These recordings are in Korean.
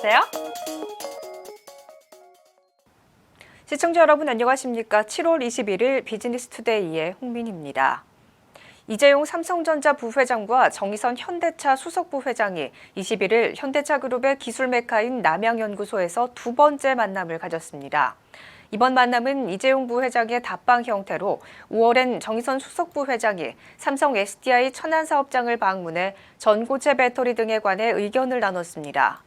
주세요. 시청자 여러분 안녕하십니까? 7월 21일 비즈니스투데이의 홍민희입니다. 이재용 삼성전자 부회장과 정의선 현대차 수석 부회장이 21일 현대차그룹의 기술 메카인 남양연구소에서 두 번째 만남을 가졌습니다. 이번 만남은 이재용 부회장의 답방 형태로 5월엔 정의선 수석 부회장이 삼성 SDI 천안 사업장을 방문해 전고체 배터리 등에 관해 의견을 나눴습니다.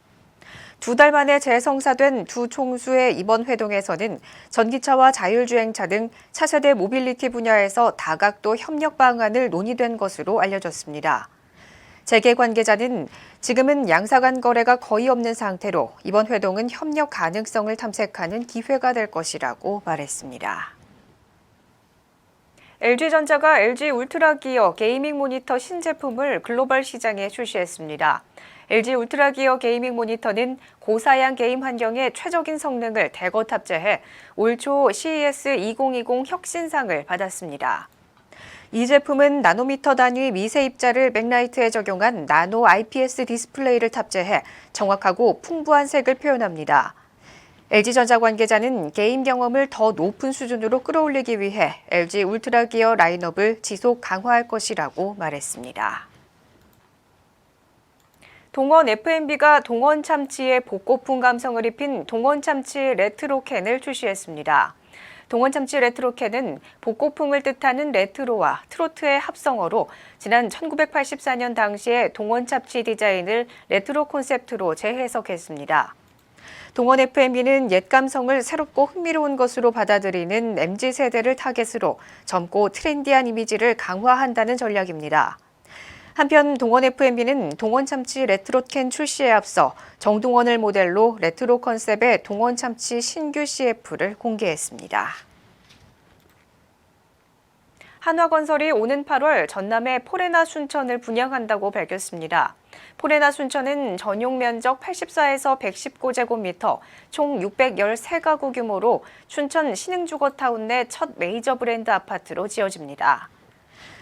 두 달 만에 재성사된 두 총수의 이번 회동에서는 전기차와 자율주행차 등 차세대 모빌리티 분야에서 다각도 협력 방안을 논의된 것으로 알려졌습니다. 재계 관계자는 지금은 양사 간 거래가 거의 없는 상태로 이번 회동은 협력 가능성을 탐색하는 기회가 될 것이라고 말했습니다. LG전자가 LG 울트라 기어 게이밍 모니터 신제품을 글로벌 시장에 출시했습니다. LG 울트라 기어 게이밍 모니터는 고사양 게임 환경에 최적인 성능을 대거 탑재해 올 초 CES 2020 혁신상을 받았습니다. 이 제품은 나노미터 단위 미세 입자를 백라이트에 적용한 나노 IPS 디스플레이를 탑재해 정확하고 풍부한 색을 표현합니다. LG전자 관계자는 게임 경험을 더 높은 수준으로 끌어올리기 위해 LG 울트라 기어 라인업을 지속 강화할 것이라고 말했습니다. 동원 F&B가 동원 참치의 복고풍 감성을 입힌 동원 참치 레트로캔을 출시했습니다. 동원 참치 레트로캔은 복고풍을 뜻하는 레트로와 트로트의 합성어로 지난 1984년 당시에 동원 참치 디자인을 레트로 콘셉트로 재해석했습니다. 동원 F&B는 옛 감성을 새롭고 흥미로운 것으로 받아들이는 MZ세대를 타겟으로 젊고 트렌디한 이미지를 강화한다는 전략입니다. 한편 동원 F&B는 동원 참치 레트로캔 출시에 앞서 정동원을 모델로 레트로 컨셉의 동원 참치 신규 CF를 공개했습니다. 한화건설이 오는 8월 전남의 포레나 순천을 분양한다고 밝혔습니다. 포레나 순천은 전용 면적 84에서 119제곱미터, 총 613가구 규모로 춘천 신흥주거타운 내 첫 메이저 브랜드 아파트로 지어집니다.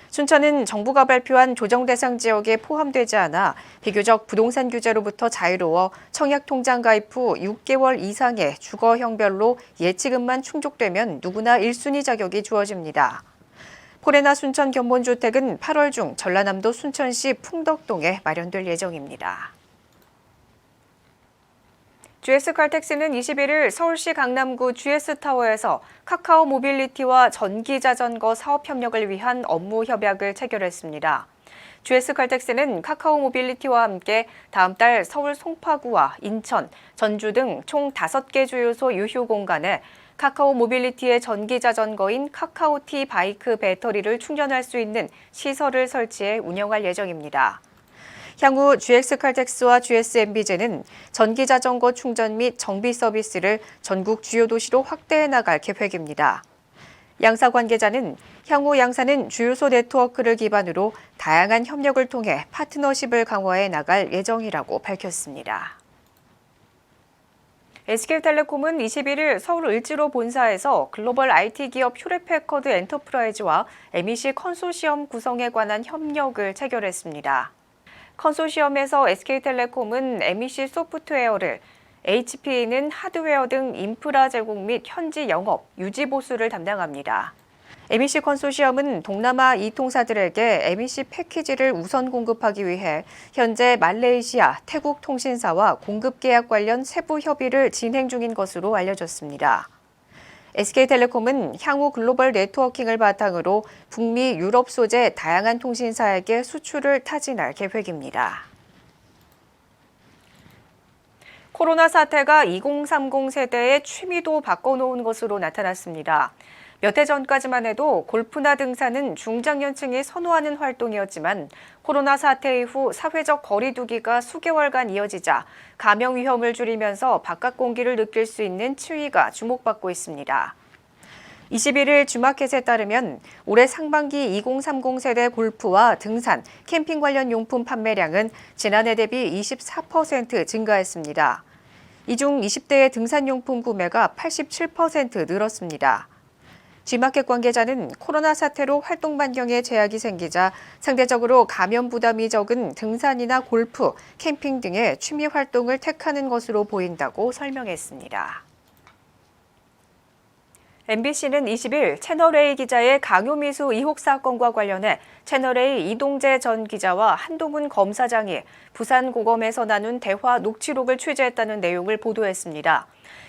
춘천은 정부가 발표한 조정 대상 지역에 포함되지 않아 비교적 부동산 규제로부터 자유로워 청약통장 가입 후 6개월 이상의 주거형별로 예치금만 충족되면 누구나 1순위 자격이 주어집니다. 포레나 순천 견본주택은 8월 중 전라남도 순천시 풍덕동에 마련될 예정입니다. GS칼텍스는 21일 서울시 강남구 GS타워에서 카카오 모빌리티와 전기자전거 사업 협력을 위한 업무 협약을 체결했습니다. GS칼텍스는 카카오 모빌리티와 함께 다음 달 서울 송파구와 인천, 전주 등 총 5개 주유소 유휴 공간에 카카오 모빌리티의 전기자전거인 카카오티 바이크 배터리를 충전할 수 있는 시설을 설치해 운영할 예정입니다. 향후 GX칼텍스와 GSMB제는 전기자전거 충전 및 정비 서비스를 전국 주요 도시로 확대해 나갈 계획입니다. 양사 관계자는 향후 양사는 주유소 네트워크를 기반으로 다양한 협력을 통해 파트너십을 강화해 나갈 예정이라고 밝혔습니다. SK텔레콤은 21일 서울 을지로 본사에서 글로벌 IT 기업 휴레패커드 엔터프라이즈와 MEC 컨소시엄 구성에 관한 협력을 체결했습니다. 컨소시엄에서 SK텔레콤은 MEC 소프트웨어를, HP는 하드웨어 등 인프라 제공 및 현지 영업, 유지 보수를 담당합니다. MEC 컨소시엄은 동남아 이통사들에게 MEC 패키지를 우선 공급하기 위해 현재 말레이시아, 태국 통신사와 공급 계약 관련 세부 협의를 진행 중인 것으로 알려졌습니다. SK텔레콤은 향후 글로벌 네트워킹을 바탕으로 북미, 유럽 소재 다양한 통신사에게 수출을 타진할 계획입니다. 코로나 사태가 2030 세대의 취미도 바꿔놓은 것으로 나타났습니다. 몇 해 전까지만 해도 골프나 등산은 중장년층이 선호하는 활동이었지만 코로나 사태 이후 사회적 거리 두기가 수개월간 이어지자 감염 위험을 줄이면서 바깥 공기를 느낄 수 있는 추위가 주목받고 있습니다. 21일 주마켓에 따르면 올해 상반기 2030 세대 골프와 등산, 캠핑 관련 용품 판매량은 지난해 대비 24% 증가했습니다. 이 중 20대의 등산용품 구매가 87% 늘었습니다. G마켓 관계자는 코로나 사태로 활동 반경에 제약이 생기자 상대적으로 감염 부담이 적은 등산이나 골프, 캠핑 등의 취미 활동을 택하는 것으로 보인다고 설명했습니다. MBC는 20일 채널A 기자의 강요미수 의혹 사건과 관련해 채널A 이동재 전 기자와 한동훈 검사장이 부산고검에서 나눈 대화 녹취록을 취재했다는 내용을 보도했습니다.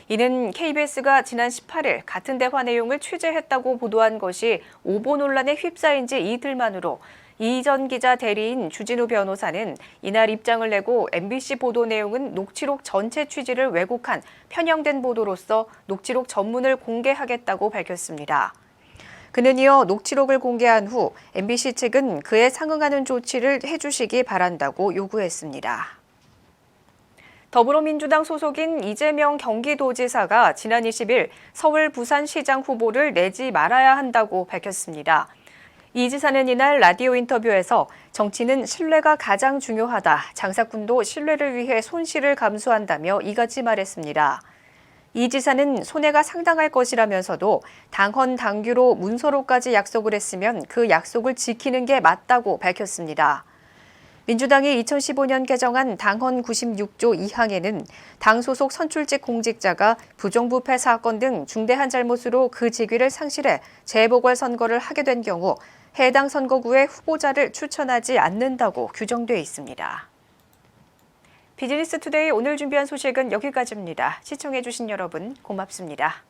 이는 KBS가 지난 18일 같은 대화 내용을 취재했다고 보도한 것이 오보 논란에 휩싸인 지 이틀만으로 이 전 기자 대리인 주진우 변호사는 이날 입장을 내고 MBC 보도 내용은 녹취록 전체 취지를 왜곡한 편향된 보도로서 녹취록 전문을 공개하겠다고 밝혔습니다. 그는 이어 녹취록을 공개한 후 MBC 측은 그에 상응하는 조치를 해주시기 바란다고 요구했습니다. 더불어민주당 소속인 이재명 경기도지사가 지난 20일 서울 부산시장 후보를 내지 말아야 한다고 밝혔습니다. 이 지사는 이날 라디오 인터뷰에서 정치는 신뢰가 가장 중요하다. 장사꾼도 신뢰를 위해 손실을 감수한다며 이같이 말했습니다. 이 지사는 손해가 상당할 것이라면서도 당헌 당규로 문서로까지 약속을 했으면 그 약속을 지키는 게 맞다고 밝혔습니다. 민주당이 2015년 개정한 당헌 96조 2항에는 당 소속 선출직 공직자가 부정부패 사건 등 중대한 잘못으로 그 직위를 상실해 재보궐선거를 하게 된 경우 해당 선거구에 후보자를 추천하지 않는다고 규정돼 있습니다. 비즈니스 투데이 오늘 준비한 소식은 여기까지입니다. 시청해주신 여러분 고맙습니다.